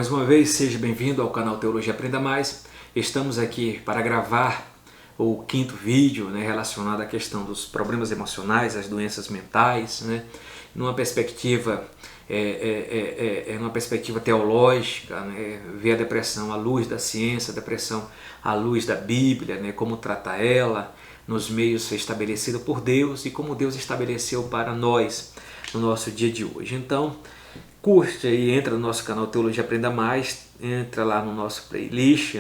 Mais uma vez, seja bem-vindo ao canal Teologia Aprenda Mais. Estamos aqui para gravar o quinto vídeo, relacionado à questão dos problemas emocionais, as doenças mentais, numa perspectiva, numa perspectiva teológica, ver a depressão à luz da ciência, a depressão à luz da Bíblia, como tratar ela nos meios estabelecidos por Deus e como Deus estabeleceu para nós no nosso dia de hoje. Então, curte aí, entra no nosso canal Teologia Aprenda Mais, entra lá no nosso playlist,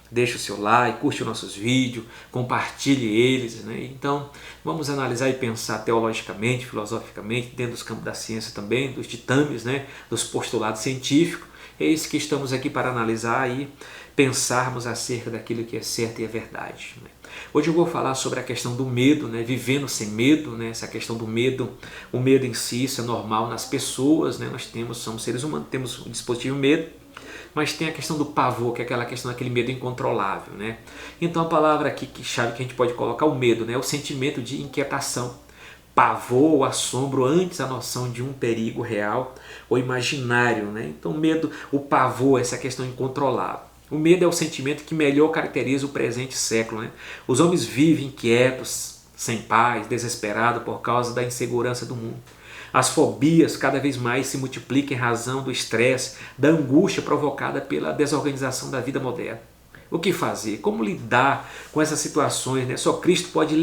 deixa o seu like, curte os nossos vídeos, compartilhe eles, Então, vamos analisar e pensar teologicamente, filosoficamente, dentro dos campos da ciência também, dos ditames, dos postulados científicos. É isso que estamos aqui para analisar e pensarmos acerca daquilo que é certo e é verdade. Hoje eu vou falar sobre a questão do medo, vivendo sem medo, essa questão do medo. O medo em si, isso é normal nas pessoas, nós somos seres humanos, temos o dispositivo medo, mas tem a questão do pavor, que é aquela questão daquele medo incontrolável. Então a palavra aqui, que chave que a gente pode colocar, o medo, é o sentimento de inquietação, pavor ou assombro antes da noção de um perigo real ou imaginário. Então medo, o pavor, essa questão incontrolável. O medo é o sentimento que melhor caracteriza o presente século. Os homens vivem inquietos, sem paz, desesperados por causa da insegurança do mundo. As fobias cada vez mais se multiplicam em razão do estresse, da angústia provocada pela desorganização da vida moderna. O que fazer? Como lidar com essas situações? Só Cristo pode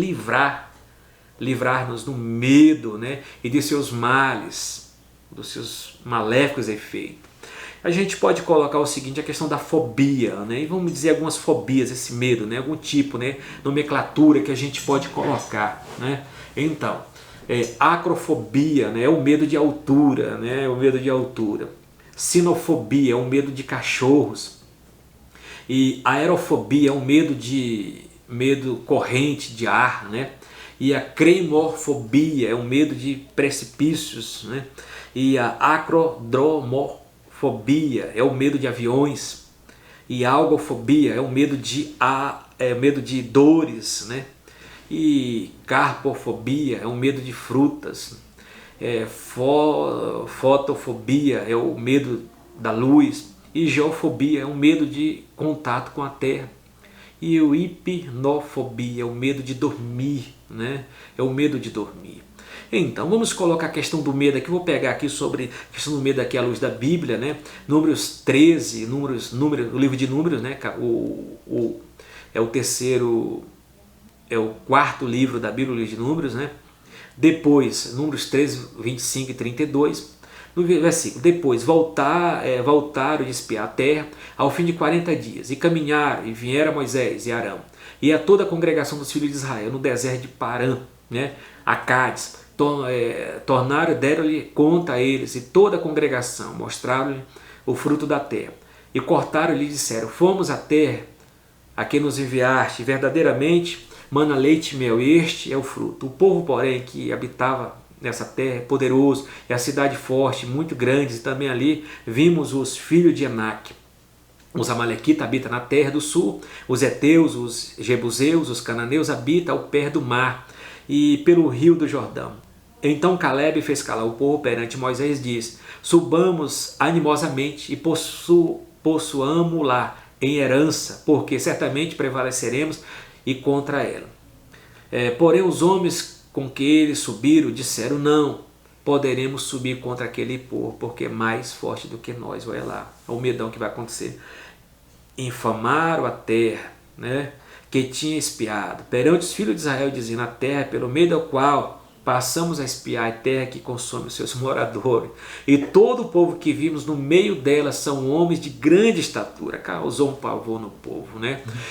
livrar-nos do medo, e de seus males, dos seus maléficos efeitos. A gente pode colocar o seguinte, a questão da fobia, e vamos dizer algumas fobias, esse medo, algum tipo, nomenclatura que a gente pode colocar. Então, acrofobia, é o medo de altura, o medo de altura. Sinofobia é o medo de cachorros. E aerofobia é o medo corrente de ar, E a cremorfobia é o medo de precipícios, E a acrodromorfobia é o medo de aviões, e algofobia é o medo de dores, E carpofobia é o medo de frutas, fotofobia é o medo da luz, e geofobia é o medo de contato com a terra, e o hipnofobia é o medo de dormir, É o medo de dormir. Então, vamos colocar a questão do medo aqui. Vou pegar aqui sobre a questão do medo aqui à luz da Bíblia, Números 13, o livro de Números, é o quarto livro da Bíblia, o livro de Números, Depois, Números 13, 25 e 32, no versículo, depois voltaram de espiar a terra ao fim de 40 dias, e caminharam, e vieram Moisés e Arão, e a toda a congregação dos filhos de Israel, no deserto de Parã, a Cádiz, tornaram, deram-lhe conta a eles e toda a congregação, mostraram-lhe o fruto da terra, e cortaram-lhe e disseram, fomos à terra a que nos enviaste, verdadeiramente mana leite e mel, este é o fruto. O povo, porém, que habitava nessa terra é poderoso, é a cidade forte, muito grande, e também ali vimos os filhos de Enaque. Os amalequitas habitam na terra do sul, os heteus, os jebuseus, os cananeus habitam ao pé do mar e pelo rio do Jordão. Então Caleb fez calar o povo perante Moisés e disse, subamos animosamente e possuamos lá em herança, porque certamente prevaleceremos e contra ela. Porém os homens com que eles subiram disseram, não poderemos subir contra aquele povo, porque é mais forte do que nós. Olha lá, é o medão que vai acontecer. Infamaram a terra, que tinha espiado perante os filhos de Israel, dizendo, a terra pelo meio da qual passamos a espiar, a terra que consome os seus moradores, e todo o povo que vimos no meio dela são homens de grande estatura. Causou um pavor no povo,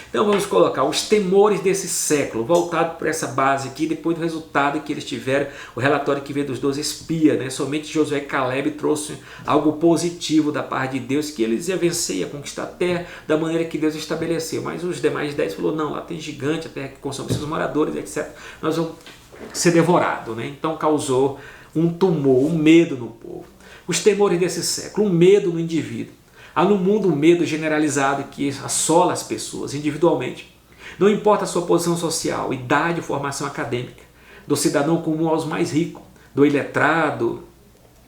Então vamos colocar os temores desse século, voltado por essa base aqui, depois do resultado que eles tiveram, o relatório que veio dos 12 espias, Somente Josué e Caleb trouxe algo positivo da parte de Deus, que eles iam vencer e conquistar a terra da maneira que Deus estabeleceu, mas os demais 10 falou, não, lá tem gigante, a terra que consome seus moradores, etc. Nós vamos ser devorado, Então causou um tumor, um medo no povo. Os temores desse século, um medo no indivíduo. Há no mundo um medo generalizado que assola as pessoas individualmente. Não importa a sua posição social, idade ou formação acadêmica, do cidadão comum aos mais ricos, do iletrado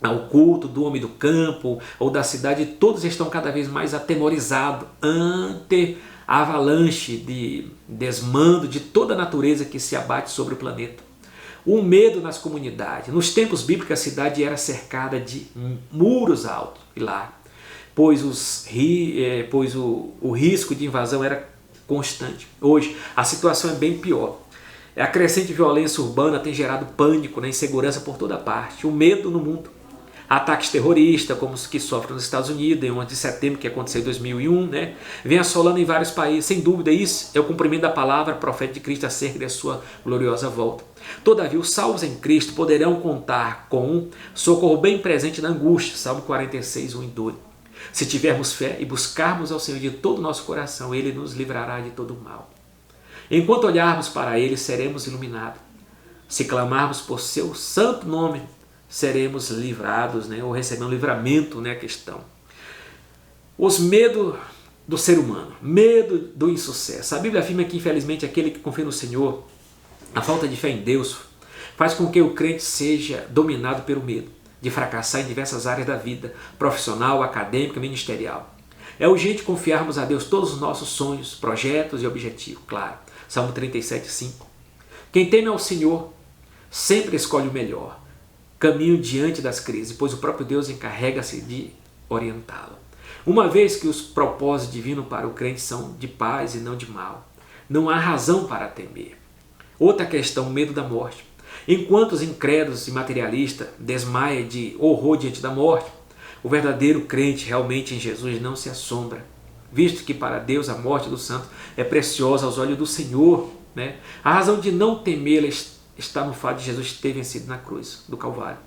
ao culto do homem do campo ou da cidade, todos estão cada vez mais atemorizados ante a avalanche de desmando de toda a natureza que se abate sobre o planeta. O medo nas comunidades. Nos tempos bíblicos, a cidade era cercada de muros altos, pilar, pois o risco de invasão era constante. Hoje, a situação é bem pior. A crescente violência urbana tem gerado pânico, insegurança por toda parte, o medo no mundo. Ataques terroristas, como os que sofrem nos Estados Unidos, em 11 de setembro, que aconteceu em 2001, vem assolando em vários países. Sem dúvida, isso é o cumprimento da palavra profética de Cristo acerca da sua gloriosa volta. Todavia, os salvos em Cristo poderão contar com um socorro bem presente na angústia. Salmo 46, 1 e 2. Se tivermos fé e buscarmos ao Senhor de todo o nosso coração, Ele nos livrará de todo o mal. Enquanto olharmos para Ele, seremos iluminados. Se clamarmos por seu santo nome, seremos livrados, ou recebemos livramento, a questão. Os medos do ser humano, medo do insucesso. A Bíblia afirma que, infelizmente, aquele que confia no Senhor, a falta de fé em Deus, faz com que o crente seja dominado pelo medo de fracassar em diversas áreas da vida, profissional, acadêmica, ministerial. É urgente confiarmos a Deus todos os nossos sonhos, projetos e objetivos, claro. Salmo 37, 5. Quem teme ao Senhor sempre escolhe o melhor caminho diante das crises, pois o próprio Deus encarrega-se de orientá-lo. Uma vez que os propósitos divinos para o crente são de paz e não de mal, não há razão para temer. Outra questão, o medo da morte. Enquanto os incrédulos e materialistas desmaiam de horror diante da morte, o verdadeiro crente realmente em Jesus não se assombra, visto que para Deus a morte do santo é preciosa aos olhos do Senhor. A razão de não temê-la está no fato de Jesus ter vencido na cruz do Calvário.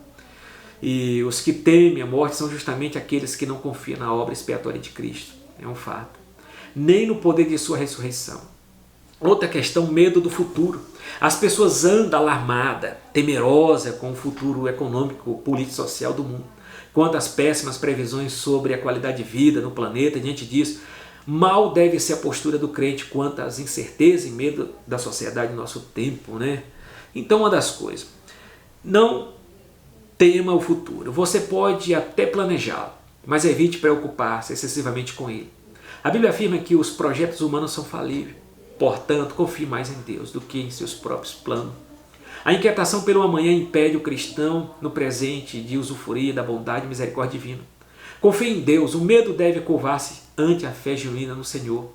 E os que temem a morte são justamente aqueles que não confiam na obra expiatória de Cristo. É um fato. Nem no poder de sua ressurreição. Outra questão, medo do futuro. As pessoas andam alarmadas, temerosas com o futuro econômico, político e social do mundo, quanto às péssimas previsões sobre a qualidade de vida no planeta. Diante disso, mal deve ser a postura do crente quanto às incertezas e medo da sociedade no nosso tempo. Então, uma das coisas, não tema o futuro. Você pode até planejá-lo, mas evite preocupar-se excessivamente com ele. A Bíblia afirma que os projetos humanos são falíveis. Portanto, confie mais em Deus do que em seus próprios planos. A inquietação pelo amanhã impede o cristão no presente de usufruir da bondade e misericórdia divina. Confie em Deus. O medo deve curvar-se ante a fé genuína no Senhor.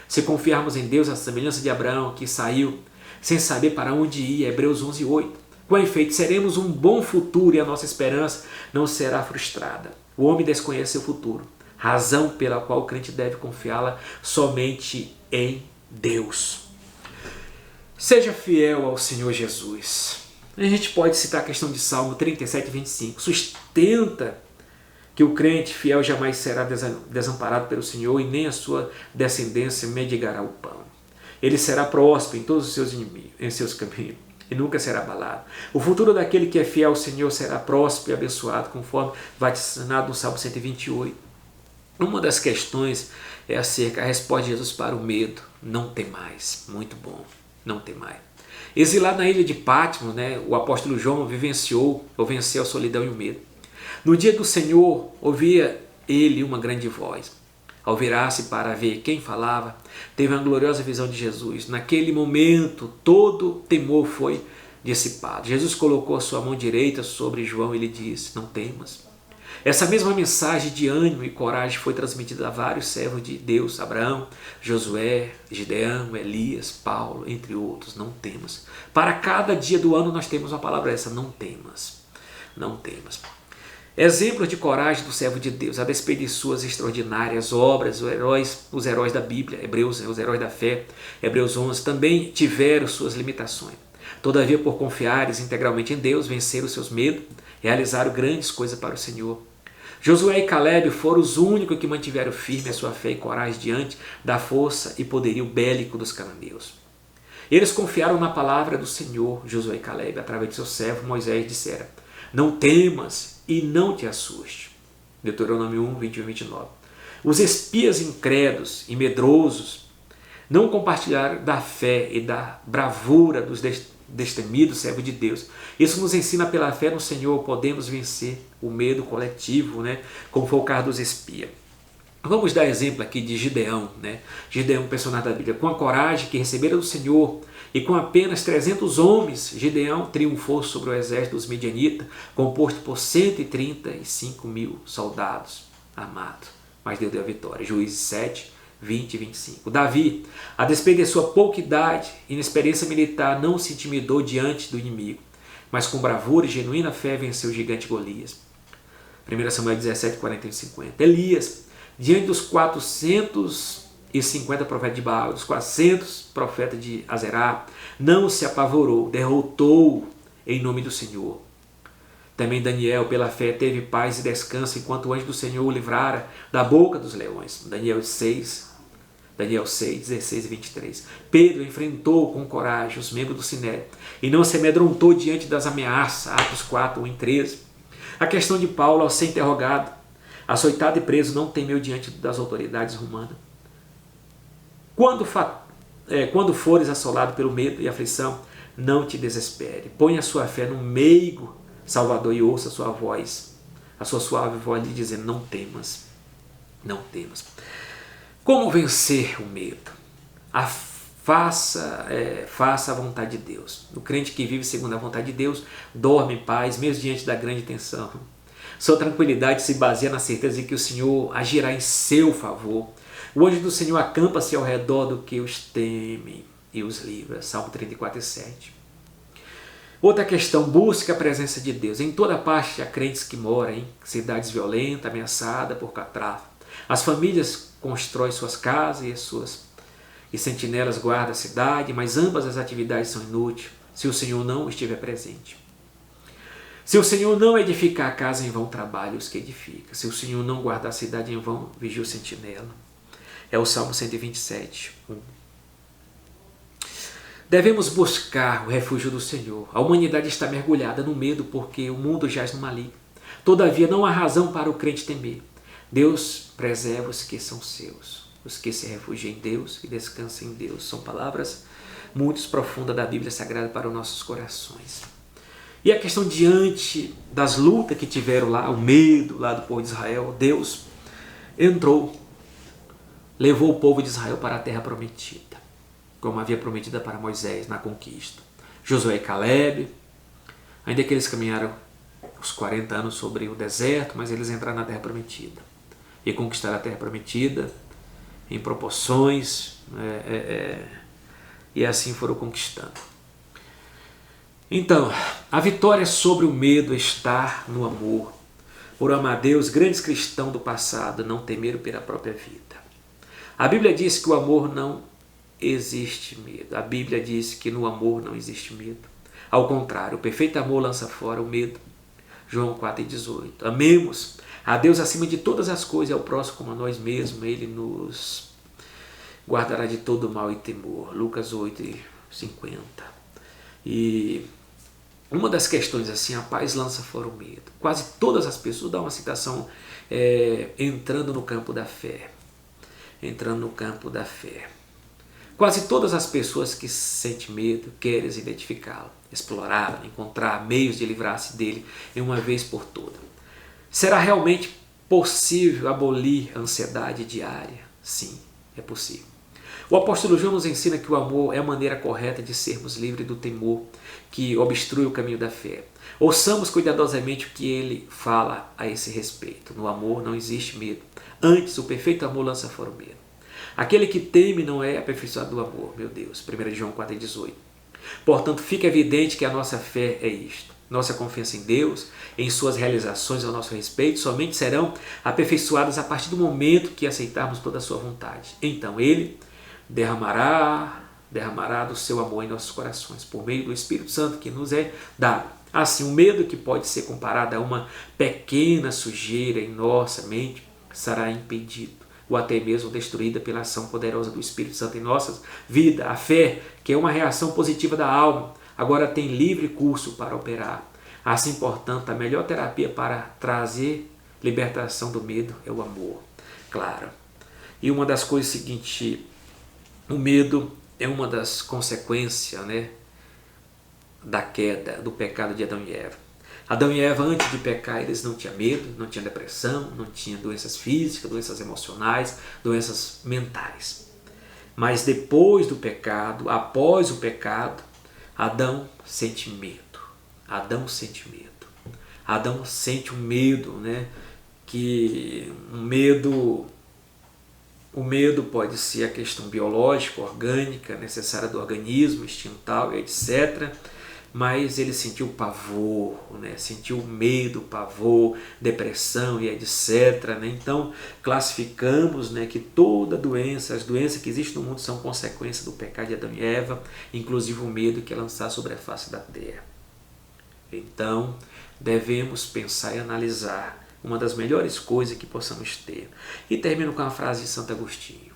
Se confiarmos em Deus, a semelhança de Abraão, que saiu sem saber para onde ia, Hebreus 11, 8. Com efeito, seremos um bom futuro e a nossa esperança não será frustrada. O homem desconhece seu futuro, razão pela qual o crente deve confiá-la somente em Deus. Seja fiel ao Senhor Jesus. A gente pode citar a questão de Salmo 37, 25. Sustenta que o crente fiel jamais será desamparado pelo Senhor e nem a sua descendência mendigará o pão. Ele será próspero em todos os seus inimigos, em seus caminhos, e nunca será abalado. O futuro daquele que é fiel ao Senhor será próspero e abençoado, conforme vaticinado no Salmo 128. Uma das questões é acerca da resposta de Jesus para o medo. Não temais. Muito bom. Não temais. Exilado na ilha de Patmos, o apóstolo João venceu a solidão e o medo. No dia do Senhor, ouvia ele uma grande voz. Ao virar-se para ver quem falava, teve uma gloriosa visão de Jesus. Naquele momento, todo temor foi dissipado. Jesus colocou a sua mão direita sobre João e lhe disse: não temas. Essa mesma mensagem de ânimo e coragem foi transmitida a vários servos de Deus: Abraão, Josué, Gideão, Elias, Paulo, entre outros. Não temas. Para cada dia do ano nós temos uma palavra essa: não temas. Não temas. Exemplos de coragem do servo de Deus, a despeito de suas extraordinárias obras, os heróis da Bíblia, os heróis da fé, Hebreus 11, também tiveram suas limitações. Todavia, por confiares integralmente em Deus, venceram seus medos, realizaram grandes coisas para o Senhor. Josué e Caleb foram os únicos que mantiveram firme a sua fé e coragem diante da força e poderio bélico dos cananeus. Eles confiaram na palavra do Senhor. Josué e Caleb, através de seu servo Moisés, disseram: não temas e não te assuste. Deuteronômio 1, 21 e 29. Os espias incrédulos e medrosos não compartilharam da fé e da bravura destemido servo de Deus. Isso nos ensina pela fé no Senhor, podemos vencer o medo coletivo, né? Como foi o caso dos espias. Vamos dar exemplo aqui de Gideão, né? Gideão, personagem da Bíblia, com a coragem que recebera do Senhor e com apenas 300 homens, Gideão triunfou sobre o exército dos Midianitas, composto por 135 mil soldados armados. Mas Deus deu a vitória. Juízes 7, 20 e 25. Davi, a despeito de sua pouca idade e inexperiência militar, não se intimidou diante do inimigo, mas com bravura e genuína fé venceu o gigante Golias. 1 Samuel 17, 40 e 50. Elias, diante dos 450 profetas de Baal, dos 400 profetas de Azerá, não se apavorou, derrotou em nome do Senhor. Também Daniel, pela fé, teve paz e descanso enquanto o anjo do Senhor o livrara da boca dos leões. Daniel 6, 16 e 23. Pedro enfrentou com coragem os membros do Sinédrio e não se amedrontou diante das ameaças. Atos 4, 1 e 13. A questão de Paulo ao ser interrogado, açoitado e preso, não temeu diante das autoridades romanas. Quando fores assolado pelo medo e aflição, não te desespere. Põe a sua fé no meigo Salvador e ouça a sua voz, a sua suave voz lhe dizendo: não temas, não temas. Como vencer o medo? Faça a vontade de Deus. O crente que vive segundo a vontade de Deus dorme em paz, mesmo diante da grande tensão. Sua tranquilidade se baseia na certeza de que o Senhor agirá em seu favor. O anjo do Senhor acampa-se ao redor do que os teme e os livra. Salmo 34 e 7. Outra questão, busca a presença de Deus. Em toda parte há crentes que moram em cidades violentas, ameaçadas por tráfico. As famílias constroem suas casas e sentinelas guardam a cidade, mas ambas as atividades são inúteis se o Senhor não estiver presente. Se o Senhor não edificar a casa, em vão trabalha os que edificam. Se o Senhor não guardar a cidade, em vão vigia o sentinela. É o Salmo 127, 1. Devemos buscar o refúgio do Senhor. A humanidade está mergulhada no medo porque o mundo jaz no maligno. Todavia, não há razão para o crente temer. Deus preserva os que são seus, os que se refugiam em Deus e descansam em Deus. São palavras muito profundas da Bíblia Sagrada para os nossos corações. E a questão diante das lutas que tiveram lá, o medo lá do povo de Israel, Deus entrou, levou o povo de Israel para a terra prometida, como havia prometida para Moisés na conquista. Josué e Caleb, ainda que eles caminharam os 40 anos sobre o deserto, mas eles entraram na terra prometida e conquistaram a terra prometida em proporções, e assim foram conquistando. Então, a vitória sobre o medo está no amor. Por amar a Deus, grandes cristãos do passado não temeram pela própria vida. A Bíblia diz que o amor não existe medo. A Bíblia diz que no amor não existe medo. Ao contrário, o perfeito amor lança fora o medo. João 4,18. Amemos a Deus acima de todas as coisas e ao próximo como a nós mesmos. Ele nos guardará de todo mal e temor. Lucas 8,50. E uma das questões assim, a paz lança fora o medo. Quase todas as pessoas, dá uma citação, entrando no campo da fé. Entrando no campo da fé. Quase todas as pessoas que sentem medo querem identificá-lo, explorá-lo, encontrar meios de livrar-se dele de uma vez por todas. Será realmente possível abolir a ansiedade diária? Sim, é possível. O apóstolo João nos ensina que o amor é a maneira correta de sermos livres do temor que obstrui o caminho da fé. Ouçamos cuidadosamente o que ele fala a esse respeito. No amor não existe medo. Antes, o perfeito amor lança fora o medo. Aquele que teme não é aperfeiçoado do amor, meu Deus. 1 João 4,18. Portanto, fica evidente que a nossa fé é isto. Nossa confiança em Deus, em suas realizações ao nosso respeito, somente serão aperfeiçoadas a partir do momento que aceitarmos toda a sua vontade. Então, ele derramará do seu amor em nossos corações, por meio do Espírito Santo que nos é dado. Assim, o medo que pode ser comparado a uma pequena sujeira em nossa mente será impedido, ou até mesmo destruída pela ação poderosa do Espírito Santo em nossas vidas. A fé, que é uma reação positiva da alma, agora tem livre curso para operar. Assim, portanto, a melhor terapia para trazer libertação do medo é o amor, claro. E uma das coisas seguintes, o medo é uma das consequências, da queda, do pecado de Adão e Eva. Adão e Eva, antes de pecar, eles não tinham medo, não tinham depressão, não tinham doenças físicas, doenças emocionais, doenças mentais. Mas depois do pecado, após o pecado, Adão sente medo. Adão sente medo. Adão sente um medo, né? Que o medo pode ser a questão biológica, orgânica, necessária do organismo, instintal, etc. Mas ele sentiu pavor, né? Sentiu medo, pavor, depressão e etc. Né? Então, classificamos, né, que toda doença, as doenças que existem no mundo são consequência do pecado de Adão e Eva, inclusive o medo que é lançado sobre a face da terra. Então, devemos pensar e analisar uma das melhores coisas que possamos ter. E termino com a frase de Santo Agostinho.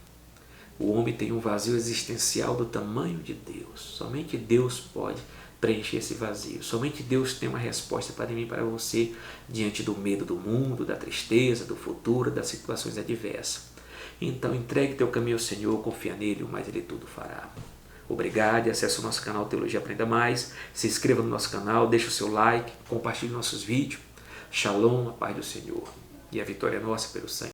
O homem tem um vazio existencial do tamanho de Deus. Somente Deus pode preencher esse vazio. Somente Deus tem uma resposta para mim e para você diante do medo do mundo, da tristeza, do futuro, das situações adversas. Então entregue teu caminho ao Senhor, confia nele, o mais ele tudo fará. Obrigado e acesse o nosso canal Teologia Aprenda Mais. Se inscreva no nosso canal, deixe o seu like, compartilhe nossos vídeos. Shalom, a paz do Senhor. E a vitória é nossa pelo sangue.